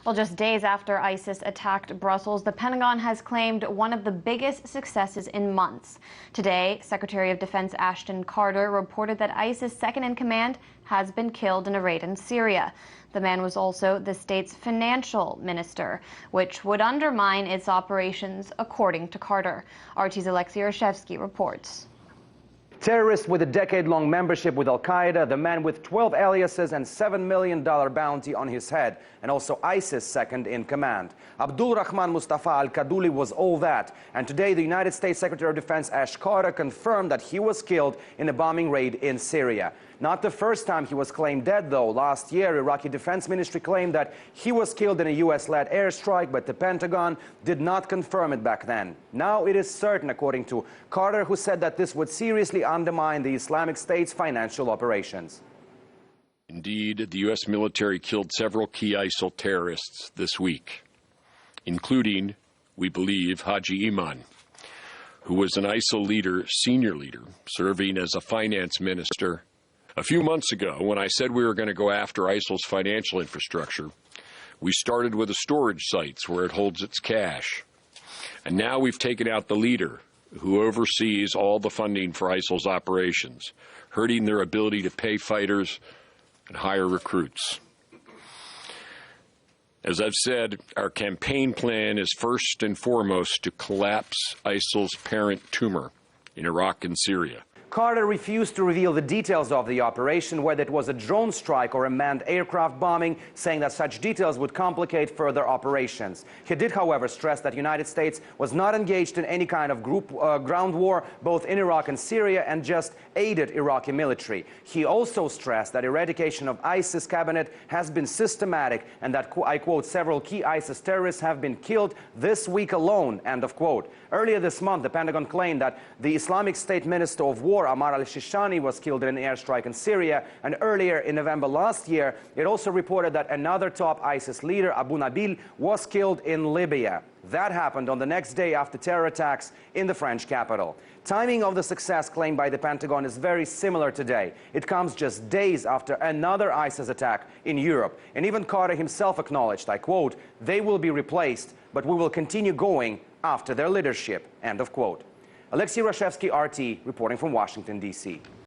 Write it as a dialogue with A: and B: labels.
A: Well, just days after ISIS attacked Brussels, the Pentagon has claimed one of the biggest successes in months. Today, Secretary of Defense Ashton Carter reported that ISIS' second-in-command has been killed in a raid in Syria. The man was also the state's financial minister, which would undermine its operations, according to Carter. RT's Alexey Yaroshevsky reports.
B: Terrorist with a decade-long membership with al-Qaeda, the man with 12 aliases and $7 million bounty on his head, and also ISIS second-in-command. al-Rahman Mustafa al-Qadul was all that, and today the United States Secretary of Defense Ashton Carter confirmed that he was killed in a bombing raid in Syria. Not the first time he was claimed dead, though. Last year, Iraqi Defense Ministry claimed that he was killed in a U.S.-led airstrike, but the Pentagon did not confirm it back then. Now it is certain, according to Carter, who said that this would seriously undermine the Islamic State's financial operations.
C: Indeed, the U.S. military killed several key ISIL terrorists this week, including, we believe, Haji Imam, who was an ISIL leader, senior leader, serving as a finance minister. A few months ago, when I said we were going to go after ISIL's financial infrastructure, we started with the storage sites where it holds its cash. And now we've taken out the leader who oversees all the funding for ISIL's operations, hurting their ability to pay fighters and hire recruits. As I've said, our campaign plan is first and foremost to collapse ISIL's parent tumor in Iraq and Syria.
B: Carter refused to reveal the details of the operation, whether it was a drone strike or a manned aircraft bombing, saying that such details would complicate further operations. He did, however, stress that the United States was not engaged in any kind of ground war, both in Iraq and Syria, and just aided Iraqi military. He also stressed that eradication of ISIS cabinet has been systematic and that, I quote, several key ISIS terrorists have been killed this week alone, end of quote. Earlier this month, the Pentagon claimed that the Islamic State Minister of War, al-Shishani, was killed in an airstrike in Syria, and earlier in November last year, it also reported that another top ISIS leader, Abu Nabil, was killed in Libya. That happened on the next day after terror attacks in the French capital. Timing of the success claimed by the Pentagon is very similar today. It comes just days after another ISIS attack in Europe. And even Carter himself acknowledged, I quote, "They will be replaced, but we will continue going after their leadership," end of quote. Alexey Yaroshevsky, RT, reporting from Washington, D.C.